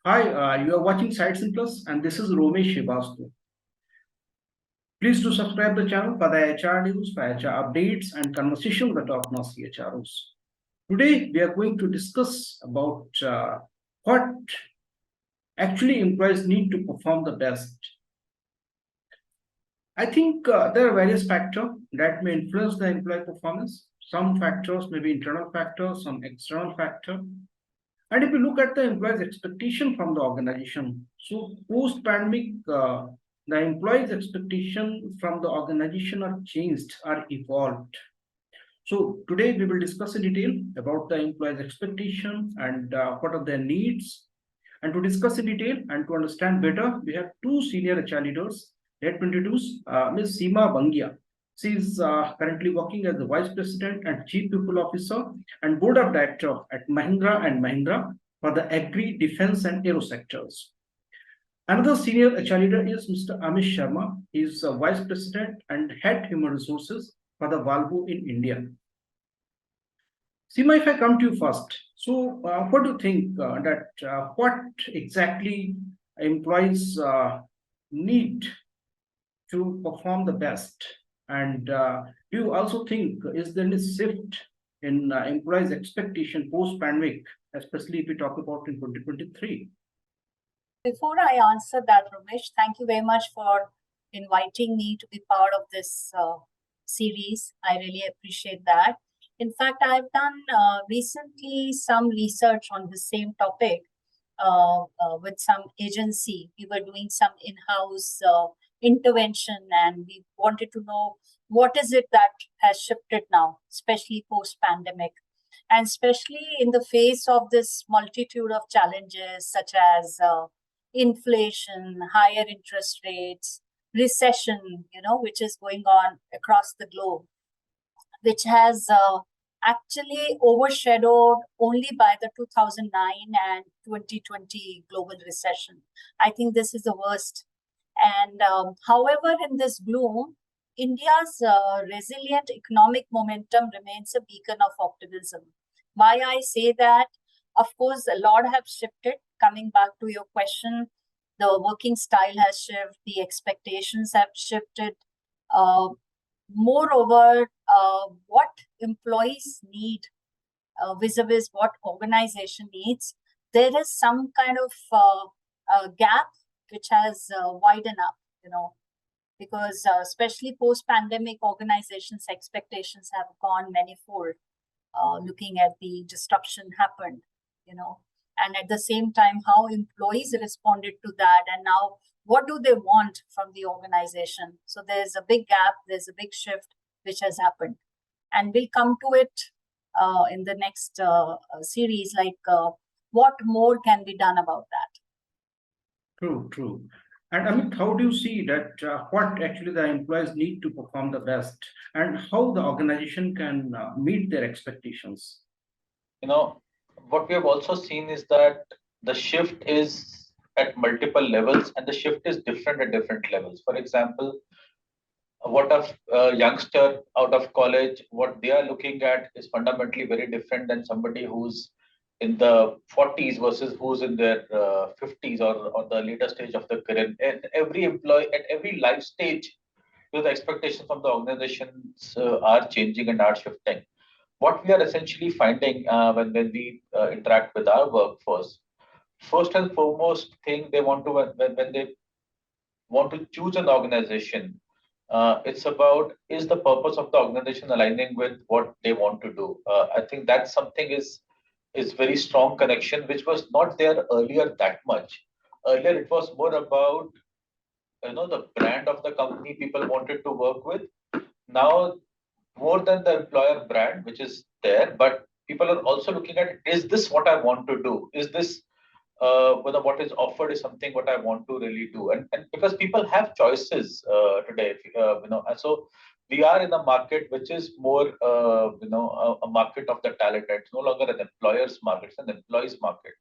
Hi, you are watching SightsIn Plus, and this is Romesh Shivastu. Please do subscribe the channel for the HR news, for HR updates, and conversation with the top-notch HROs. Today, we are going to discuss about what actually employees need to perform the best. I think there are various factors that may influence the employee performance. Some factors may be internal factors, some external factors. And if you look at the employees' expectation from the organization, so post-pandemic, the employees' expectation from the organization are changed, are evolved. So today we will discuss in detail about the employees' expectation and what are their needs. And to discuss in detail and to understand better, we have two senior HR leaders. Let me introduce Ms. Seema Bangia. She is currently working as the Vice President and Chief People Officer and Board of Director at Mahindra and Mahindra for the Agri, Defense and Aero sectors. Another senior HR leader is Mr. Amit Sharma. He is Vice President and Head Human Resources for the Volvo in India. Seema, if I come to you first, so what do you think what exactly employees need to perform the best? And do you also think is there any shift in employees' expectation post-pandemic, especially if we talk about in 2023? Before I answer that, Ramesh, thank you very much for inviting me to be part of this series. I really appreciate that. In fact, I've done recently some research on the same topic with some agency. We were doing some in-house intervention, and we wanted to know what is it that has shifted now, especially post-pandemic, and especially in the face of this multitude of challenges such as inflation, higher interest rates, recession, which is going on across the globe, which has actually overshadowed only by the 2009 and 2020 global recession. I think this is the worst. And however, in this bloom, India's resilient economic momentum remains a beacon of optimism. Why I say that? Of course, a lot have shifted. Coming back to your question, the working style has shifted, the expectations have shifted. Moreover, what employees need vis-a-vis what organization needs, there is some kind of gap which has widened up, because especially post-pandemic, organizations' expectations have gone manifold, looking at the disruption happened, and at the same time, how employees responded to that, and now what do they want from the organization? So there's a big gap, there's a big shift which has happened. And we'll come to it in the next series, like what more can be done about that. True. And Amit, how do you see that what actually the employees need to perform the best and how the organization can meet their expectations? What we have also seen is that the shift is at multiple levels and the shift is different at different levels. For example, what a youngster out of college, what they are looking at is fundamentally very different than somebody who's in the 40s versus who's in their 50s or the later stage of the career. And every employee at every life stage, the expectations from the organizations are changing and are shifting. What we are essentially finding when we interact with our workforce, first and foremost thing they want to, when they want to choose an organization, it's about, is the purpose of the organization aligning with what they want to do? I think that's something is very strong connection, which was not there earlier that much. Earlier, it was more about the brand of the company people wanted to work with. Now, more than the employer brand, which is there, but people are also looking at, is this what I want to do? Is this whether what is offered is something what I want to really do? And because people have choices today, and so we are in a market which is more, a market of the talent. It's no longer an employer's market; it's an employee's market.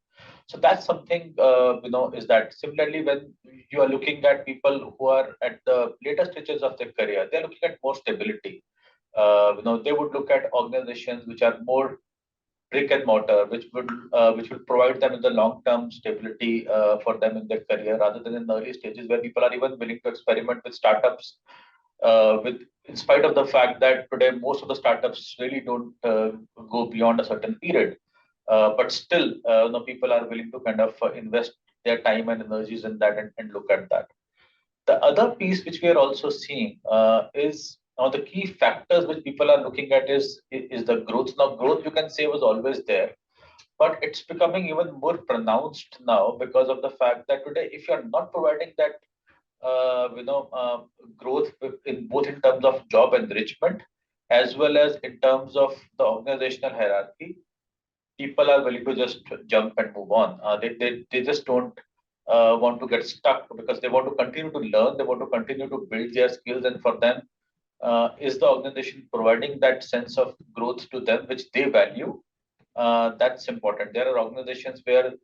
So that's something, is that similarly when you are looking at people who are at the later stages of their career, they're looking at more stability. They would look at organizations which are more brick and mortar, which would provide them with the long-term stability for them in their career, rather than in the early stages where people are even willing to experiment with startups. In spite of the fact that today most of the startups really don't go beyond a certain period, but still, people are willing to kind of invest their time and energies in that and look at that. The other piece which we are also seeing is now the key factors which people are looking at is the growth. Now, growth you can say was always there, but it's becoming even more pronounced now because of the fact that today, if you're not providing that, growth in both in terms of job enrichment as well as in terms of the organizational hierarchy, people are willing to just jump and move on. They just don't want to get stuck because they want to continue to learn, they want to continue to build their skills, and for them, is the organization providing that sense of growth to them which they value? That's important. There are organizations where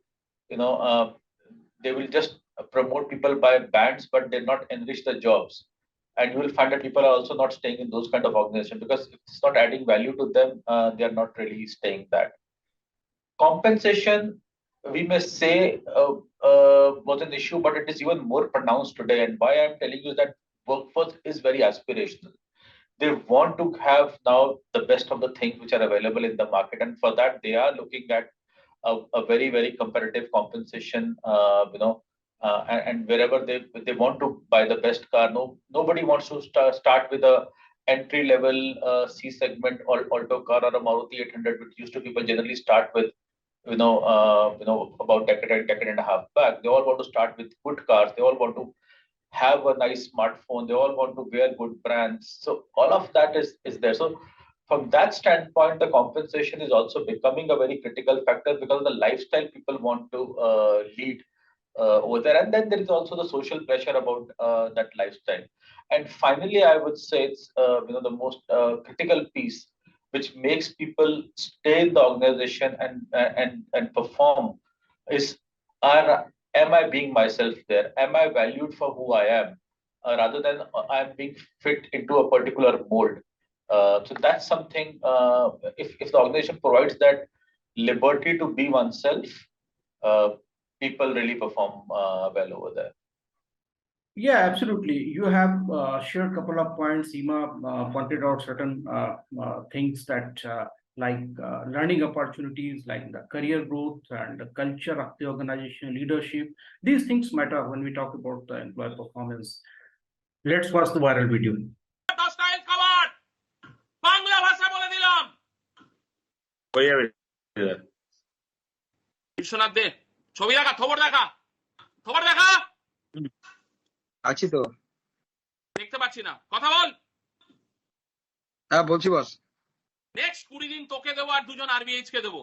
they will just promote people by bands, but they not enrich the jobs. And you will find that people are also not staying in those kind of organizations because if it's not adding value to them, they are not really staying that. Compensation, we may say, was an issue, but it is even more pronounced today. And why I'm telling you is that workforce is very aspirational. They want to have now the best of the things which are available in the market, and for that they are looking at a very, very competitive compensation. And wherever they want to buy the best car, nobody wants to start with a entry level C segment or Alto car or a Maruti 800, which used to people generally start with. About decade and a half back, they all want to start with good cars. They all want to have a nice smartphone. They all want to wear good brands. So all of that is there. So from that standpoint, the compensation is also becoming a very critical factor because of the lifestyle people want to lead over there. And then there is also the social pressure about that lifestyle. And finally, I would say it's the most critical piece which makes people stay in the organization and perform is, am I being myself there? Am I valued for who I am, rather than I'm being fit into a particular mold? So that's something. If the organization provides that liberty to be oneself, people really perform well over there. Yeah, absolutely. You have shared a couple of points. Seema pointed out certain things that like learning opportunities, like the career growth and the culture of the organization, leadership. These things matter when we talk about the employee performance. Let's watch the viral video. আছি তো, দেখতে পাচ্ছি না, কথা বল। হ্যাঁ বলছি বস। Next 20 দিন তোকে দেবো আর 2 জন আরবিএইচ কে দেবো।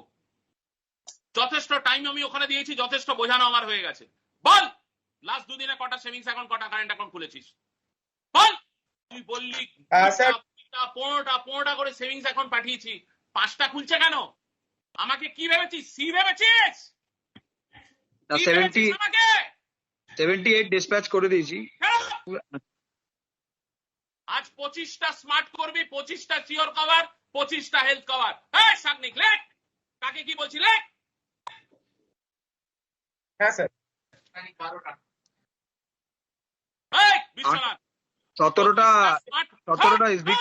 যথেষ্ট টাইম আমি ওখানে দিয়েছি, যথেষ্ট বোঝানো আমার হয়ে গেছে। বল লাস্ট 2 দিনে কটা সেভিংস অ্যাকাউন্ট, কটা কারেন্ট অ্যাকাউন্ট খুলেছিস? বল। তুই বললি 15টা করে সেভিংস অ্যাকাউন্ট পাঠিয়েছি, 5টা খুলছে কেন? আমাকে কি ভেবেছিস? সি ভেবেছিস? 78 ডিসপ্যাচ করে দিয়েছি। আজ 25টা স্মার্ট করবি, 25টা সিওর কভার, 25টা হেলথ কভার। এই সাগনিক লেখ, কাকে কি বলছি লেখ। হ্যাঁ স্যার। 12টা। এই বিশ্বনাথ 17টা SB.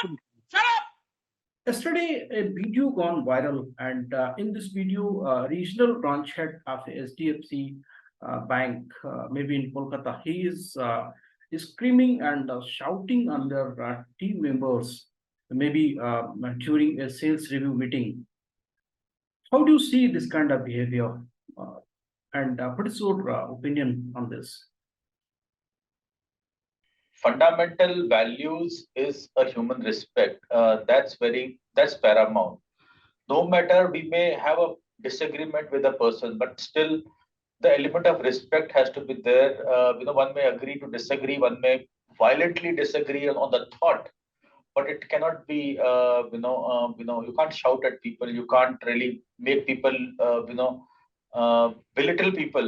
Yesterday, a video gone viral, and in this video, regional branch head of HDFC bank, maybe in Kolkata, he is screaming and shouting on their team members, maybe during a sales review meeting. How do you see this kind of behavior? And what is your opinion on this? Fundamental values is a human respect. That's paramount. No matter we may have a disagreement with a person, but still the element of respect has to be there. One may agree to disagree, one may violently disagree on the thought, but it cannot be. You can't shout at people. You can't really make people. Belittle people,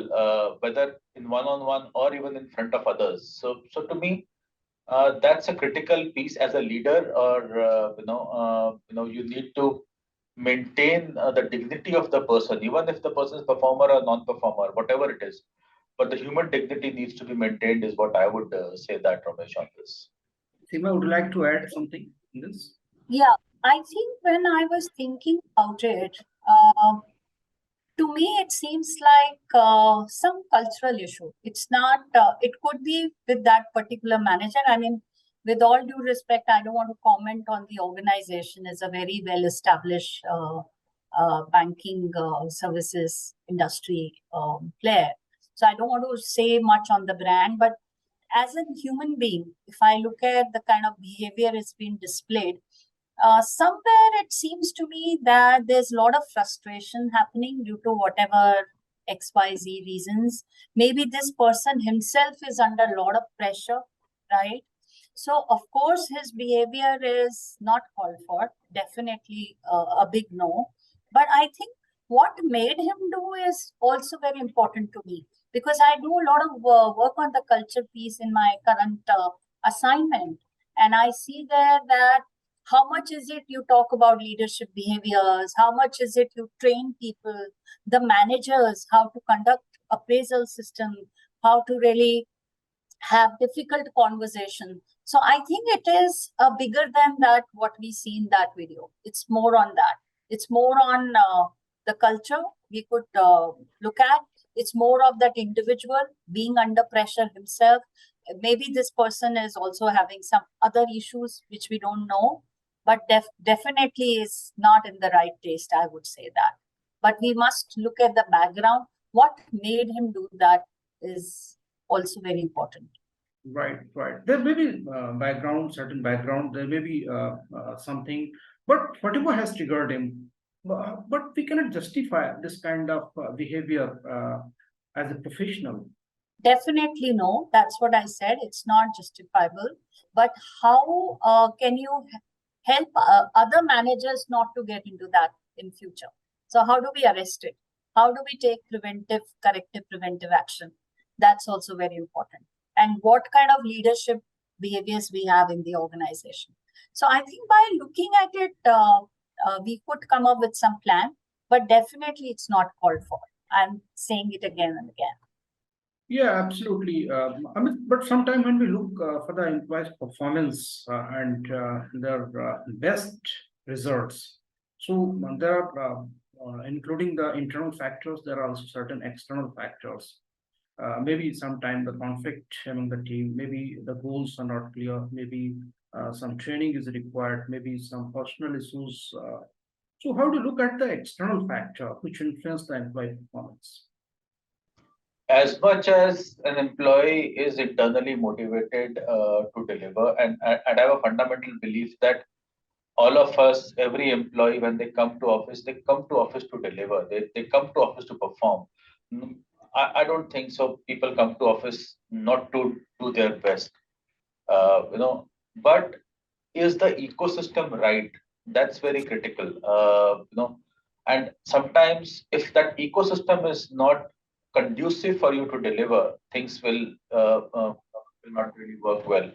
whether in one-on-one or even in front of others. So to me, that's a critical piece as a leader, or you need to maintain the dignity of the person, even if the person is performer or non-performer, whatever it is. But the human dignity needs to be maintained is what I would say that, Ramesh, on this. Seema, would you like to add something in this? Yeah, I think when I was thinking about it, to me, it seems like some cultural issue. It's not, it could be with that particular manager. I mean, with all due respect, I don't want to comment on the organization. It's a very well established banking services industry player. So I don't want to say much on the brand, but as a human being, if I look at the kind of behavior it's been displayed, somewhere it seems to me that there's a lot of frustration happening due to whatever XYZ reasons. Maybe this person himself is under a lot of pressure, right? So, of course, his behavior is not called for, definitely a big no. But I think what made him do is also very important to me, because I do a lot of work on the culture piece in my current assignment. And I see there that how much is it you talk about leadership behaviors, how much is it you train people, the managers, how to conduct appraisal system, how to really have difficult conversation. So I think it is bigger than that what we see in that video. It's more on that. It's more on the culture we could look at. It's more of that individual being under pressure himself. Maybe this person is also having some other issues which we don't know, but definitely is not in the right taste, I would say that. But we must look at the background. What made him do that is also very important. Right, right. There may be background, certain background, there may be something, but whatever has triggered him, but we cannot justify this kind of behavior as a professional. Definitely no, that's what I said. It's not justifiable. But how can you help other managers not to get into that in future? So how do we arrest it? How do we take corrective preventive action? That's also very important. And what kind of leadership behaviors we have in the organization. So I think by looking at it, we could come up with some plan, but definitely it's not called for. I'm saying it again and again. Yeah, absolutely. Amit, but sometimes when we look for the employees' performance and their best results, so there are, including the internal factors, there are also certain external factors. Maybe sometimes the conflict among the team, maybe the goals are not clear, maybe some training is required, maybe some personal issues. So how do you look at the external factor which influence the employee performance? As much as an employee is internally motivated to deliver, and I have a fundamental belief that all of us, every employee, when they come to office to deliver. They come to office to perform. I don't think so. People come to office not to do their best, But is the ecosystem right? That's very critical, And sometimes, if that ecosystem is not conducive for you to deliver, things will not really work well.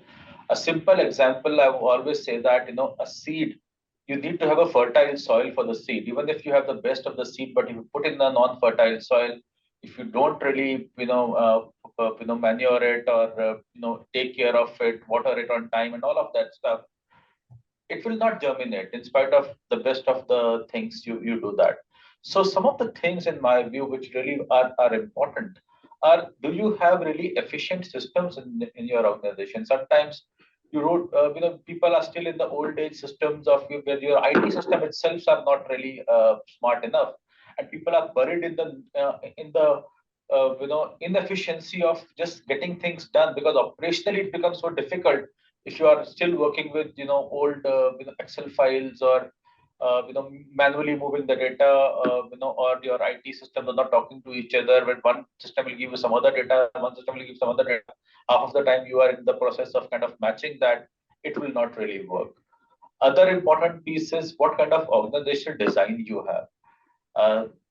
A simple example, I will always say that a seed, you need to have a fertile soil for the seed. Even if you have the best of the seed, but if you put in the non-fertile soil, if you don't really manure it or take care of it, water it on time, and all of that stuff, it will not germinate in spite of the best of the things you do that. So some of the things in my view which really are important are, do you have really efficient systems in your organization? Sometimes you wrote, people are still in the old age systems of where your IT system itself are not really smart enough, and people are buried in the inefficiency of just getting things done, because operationally it becomes so difficult if you are still working with old Excel files, or manually moving the data, or your IT systems are not talking to each other. When one system will give you some other data, one system will give some other data. Half of the time you are in the process of kind of matching that, it will not really work. Other important piece is what kind of organizational design you have.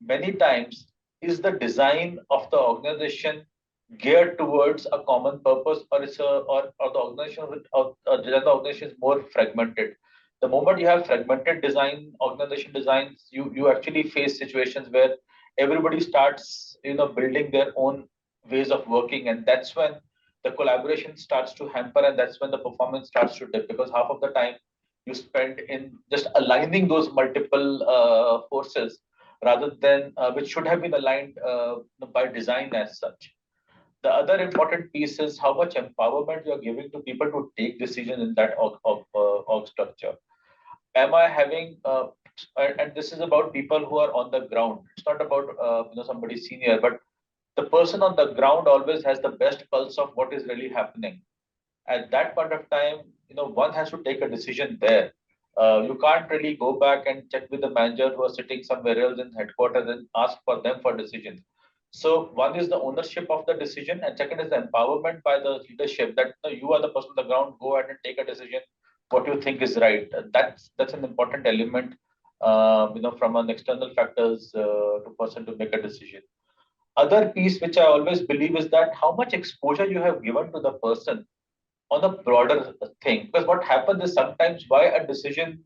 Many times, is the design of the organization geared towards a common purpose, or the organization is more fragmented? The moment you have fragmented design, organization designs, you actually face situations where everybody starts, building their own ways of working, and that's when the collaboration starts to hamper, and that's when the performance starts to dip, because half of the time you spend in just aligning those multiple forces rather than which should have been aligned by design as such. The other important piece is how much empowerment you are giving to people to take decisions in that org structure. Am I having and this is about people who are on the ground. It's not about somebody senior, but the person on the ground always has the best pulse of what is really happening. At that point of time, one has to take a decision there. You can't really go back and check with the manager who are sitting somewhere else in headquarters and ask for them for decisions. So one is the ownership of the decision, and second is the empowerment by the leadership that you are the person on the ground. Go ahead and take a decision what you think is right. That's an important element, from an external factors to person to make a decision. Other piece which I always believe is that how much exposure you have given to the person on a broader thing. Because what happens is sometimes why a decision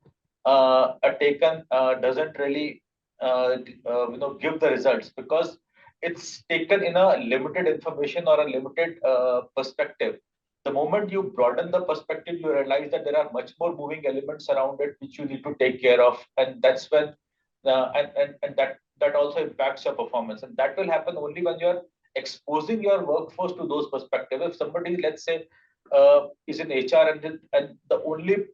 taken doesn't really give the results, because it's taken in a limited information or a limited perspective. The moment you broaden the perspective, you realize that there are much more moving elements around it which you need to take care of, and that's when and that also impacts your performance, and that will happen only when you're exposing your workforce to those perspectives. If somebody, let's say, is in HR and the only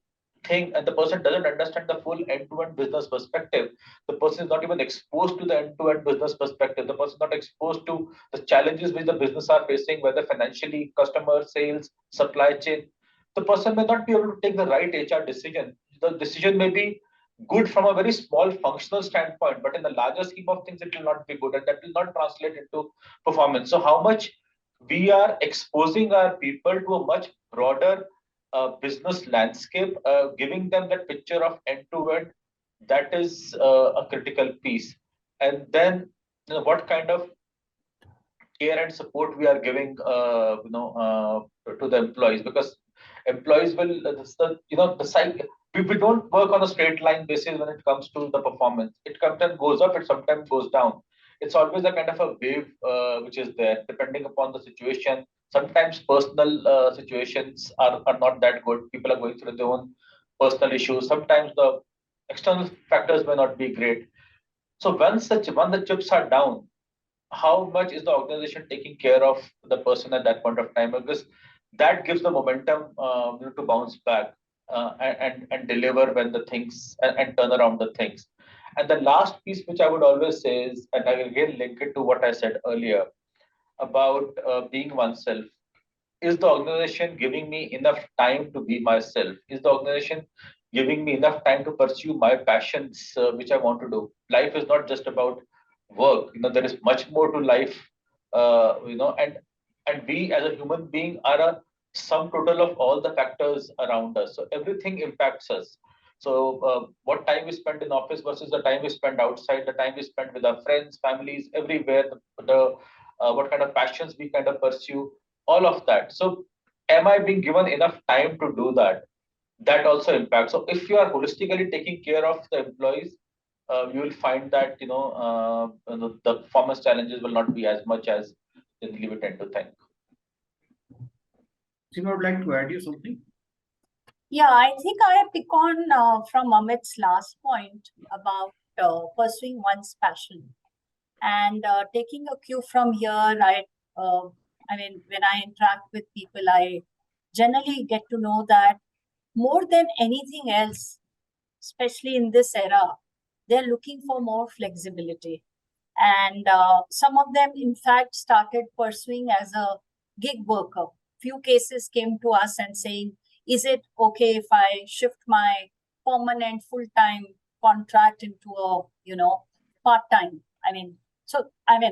thing, and the person doesn't understand the full end-to-end business perspective, the person is not even exposed to the end-to-end business perspective, the person is not exposed to the challenges which the business are facing, whether financially, customer, sales, supply chain, the person may not be able to take the right HR decision. The decision may be good from a very small functional standpoint, but in the larger scheme of things, it will not be good, and that will not translate into performance. So how much we are exposing our people to a much broader business landscape, giving them that picture of end-to-end, that is a critical piece. And then what kind of care and support we are giving to the employees, because employees will the cycle. We don't work on a straight line basis when it comes to the performance. It sometimes goes up, it sometimes goes down. It's always a kind of a wave which is there depending upon the situation. Sometimes personal situations are not that good. People are going through their own personal issues. Sometimes the external factors may not be great. So when the chips are down, how much is the organization taking care of the person at that point of time? Because that gives the momentum to bounce back and deliver when the things and turn around the things. And the last piece which I would always say is, and I will again link it to what I said earlier about being oneself. Is the organization giving me enough time to be myself? Is the organization giving me enough time to pursue my passions, which I want to do? Life is not just about work. There is much more to life. And we as a human being are a sum total of all the factors around us. So everything impacts us. So what time we spend in office versus the time we spend outside, the time we spend with our friends, families, everywhere, what kind of passions we kind of pursue, all of that. So am I being given enough time to do that? That also impacts. So if you are holistically taking care of the employees, you will find that the performance challenges will not be as much as generally we tend to think. Seema would like to add you something. Yeah, I think I pick on from Amit's last point about pursuing one's passion, and taking a cue from here. I mean, when I interact with people, I generally get to know that more than anything else, especially in this era, they're looking for more flexibility. And some of them, in fact, started pursuing as a gig worker. Few cases came to us and saying, is it okay if I shift my permanent full-time contract into a, part-time?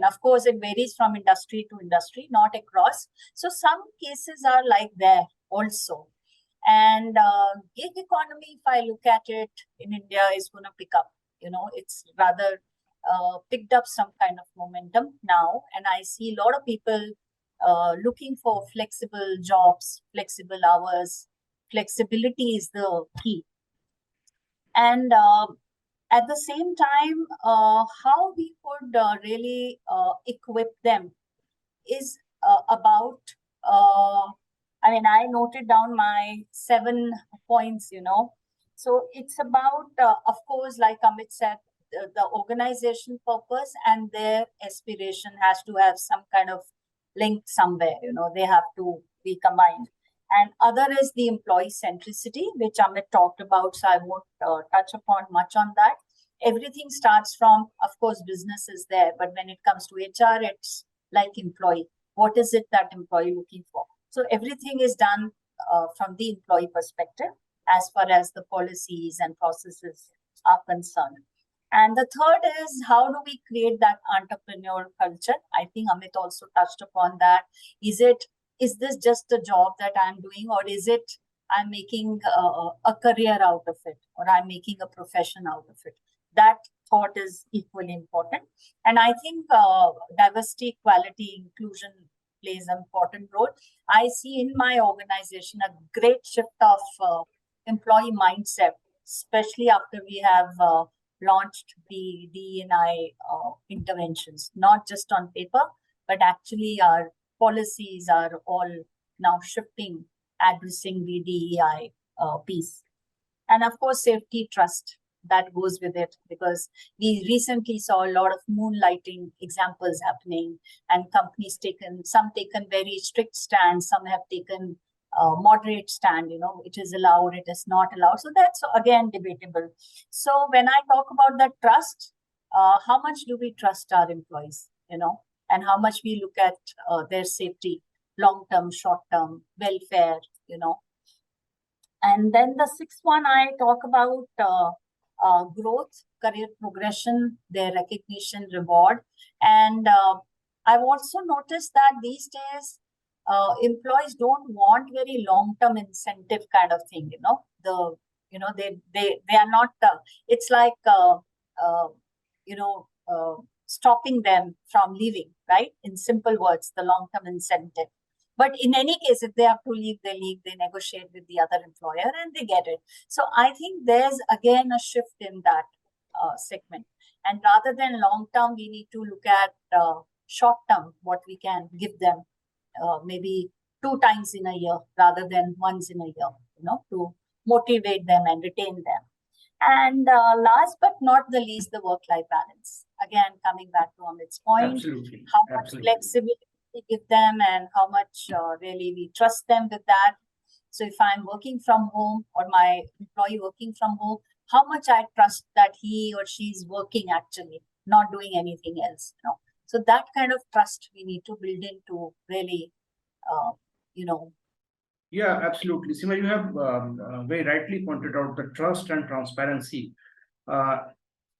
Of course, it varies from industry to industry, not across. So some cases are like there also. And gig economy, if I look at it in India, is going to pick up. It's rather picked up some kind of momentum now. And I see a lot of people looking for flexible jobs, flexible hours. Flexibility is the key. And at the same time, how we could really equip them is about, I mean, I noted down my 7 points, So it's about, of course, like Amit said, the organization purpose and their aspiration has to have some kind of link somewhere, they have to be combined. And other is the employee centricity, which Amit talked about, so I won't touch upon much on that. Everything starts from, of course, business is there, but when it comes to HR, it's like employee. What is it that employee looking for? So everything is done from the employee perspective as far as the policies and processes are concerned. And the third is, how do we create that entrepreneurial culture? I think Amit also touched upon that. Is this just a job that I'm doing, or is it I'm making a career out of it, or I'm making a profession out of it? That thought is equally important. And I think diversity, equality, inclusion plays an important role. I see in my organization a great shift of employee mindset, especially after we have launched the D&I interventions, not just on paper, but actually our policies are all now shifting, addressing the DEI piece. And of course, safety, trust, that goes with it, because we recently saw a lot of moonlighting examples happening, and companies some taken very strict stands, some have taken moderate stand, it is allowed, it is not allowed. So that's again debatable. So when I talk about that trust, how much do we trust our employees, and how much we look at their safety, long-term, short-term, welfare, And then the sixth one, I talk about growth, career progression, their recognition, reward. And I've also noticed that these days, employees don't want very long-term incentive kind of thing, they are not, it's like, stopping them from leaving, right? In simple words, the long-term incentive. But in any case, if they have to leave, they leave, they negotiate with the other employer and they get it. So I think there's again a shift in that segment. And rather than long-term, we need to look at short-term, what we can give them, maybe 2 times in a year rather than once in a year, to motivate them and retain them. And last but not the least, the work-life balance. Again, coming back to Amit's point, Absolutely. how much flexibility we give them and how much really we trust them with that. So if I'm working from home or my employee working from home, how much I trust that he or she is working actually, not doing anything else. So that kind of trust we need to build in to really, Yeah, absolutely. Seema, you have very rightly pointed out the trust and transparency.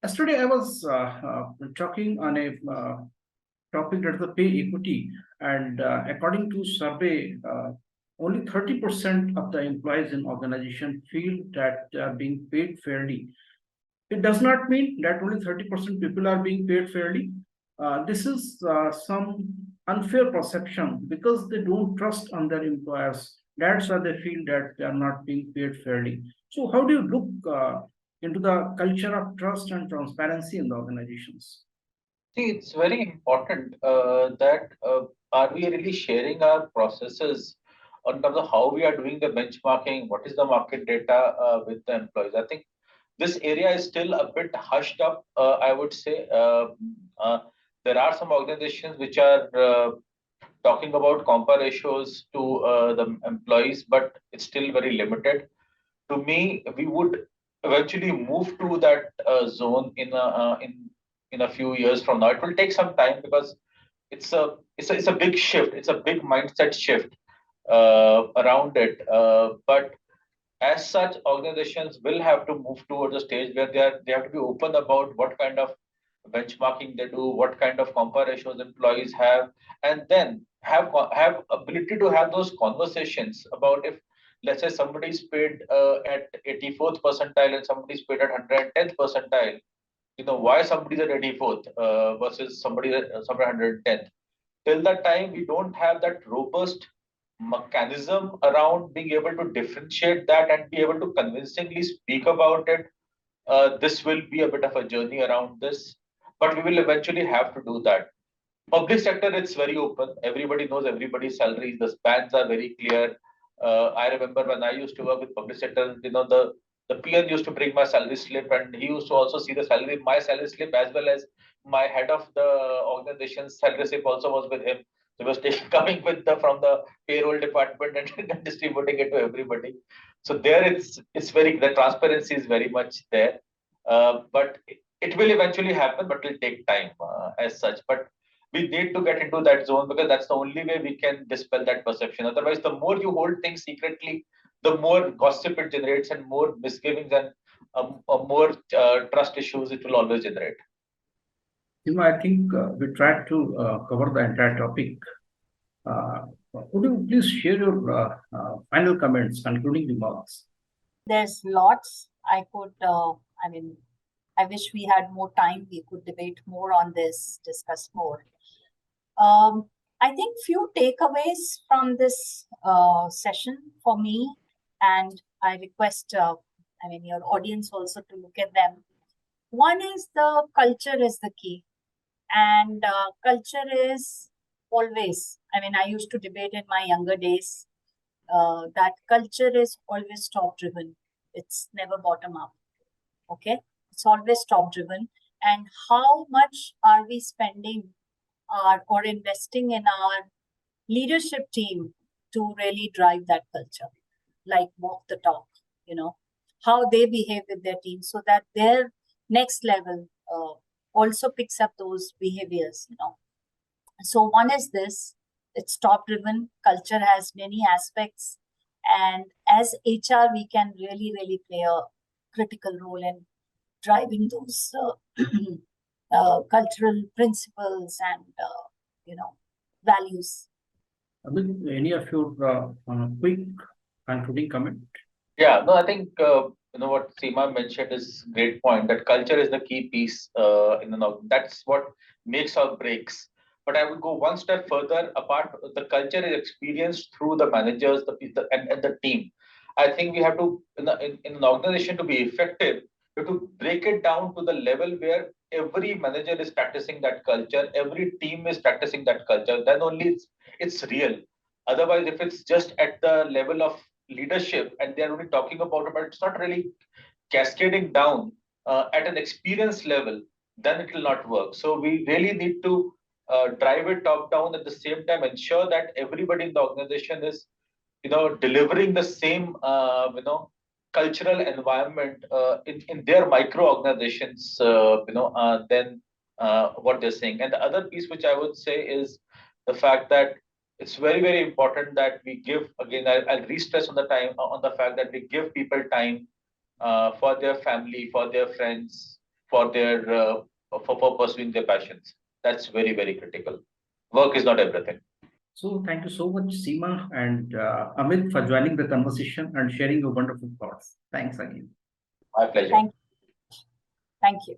Yesterday, I was talking on a topic that is the pay equity, and according to survey, only 30% of the employees in organization feel that they are being paid fairly. It does not mean that only 30% people are being paid fairly. This is some unfair perception because they don't trust on their employers. That's why they feel that they are not being paid fairly. So how do you look into the culture of trust and transparency in the organizations? See, it's very important that are we really sharing our processes on terms of how we are doing the benchmarking, what is the market data with the employees. I think this area is still a bit hushed up, I would say. There are some organizations which are talking about compa ratios to the employees, but it's still very limited. To me, we would eventually move to that zone in a few years from now. It will take some time because it's a big shift. It's a big mindset shift around it. But as such, organizations will have to move towards a stage where they have to be open about what kind of benchmarking they do, what kind of compa ratios employees have, and then have ability to have those conversations about if, let's say, somebody is paid at 84th percentile and somebody is paid at 110th percentile. Why somebody is at 84th versus somebody at 110th. Till that time, we don't have that robust mechanism around being able to differentiate that and be able to convincingly speak about it this will be a bit of a journey around this, but we will eventually have to do that. Public sector, it's very open. Everybody knows everybody's salaries. The spans are very clear. I remember when I used to work with public sector, the PN used to bring my salary slip, and he used to also see my salary slip, as well as my head of the organization's salary slip also was with him. So he was coming with from the payroll department and distributing it to everybody. So there the transparency is very much there. But it will eventually happen, but it will take time as such. But we need to get into that zone, because that's the only way we can dispel that perception. Otherwise, the more you hold things secretly, the more gossip it generates, and more misgivings, and more trust issues it will always generate. Seema, I think we tried to cover the entire topic. Would you please share your final comments, concluding remarks? There's lots I could, I wish we had more time. We could debate more on this, discuss more. I think few takeaways from this session for me, and I request, your audience also to look at them. One is the culture is the key, and culture is always, I used to debate in my younger days that culture is always top driven. It's never bottom up. Okay. It's always top driven. And how much are we spending or investing in our leadership team to really drive that culture, like walk the talk, how they behave with their team, so that their next level also picks up those behaviors, So one is this, it's top driven. Culture has many aspects, and as HR, we can really, really play a critical role in driving those cultural principles and values. Amit, any of your quick concluding comment? Yeah, no, I think what Seema mentioned is a great point, that culture is the key piece that's what makes or breaks. But I would go one step further. Apart, the culture is experienced through the managers, and the team. I think we have to, in an organization, to be effective, you have to break it down to the level where every manager is practicing that culture, every team is practicing that culture. Then only it's real. Otherwise, if it's just at the level of leadership and they're only talking about it, but it's not really cascading down at an experience level, then it will not work. So we really need to drive it top down, at the same time ensure that everybody in the organization is delivering the same cultural environment in their micro organizations, than what they're saying. And the other piece which I would say is the fact that it's very, very important that we give, again, I'll re-stress on the fact that we give people time for their family, for their friends, for pursuing their passions. That's very, very critical. Work is not everything. So thank you so much, Seema and Amit, for joining the conversation and sharing your wonderful thoughts. Thanks again. My pleasure. Thank you.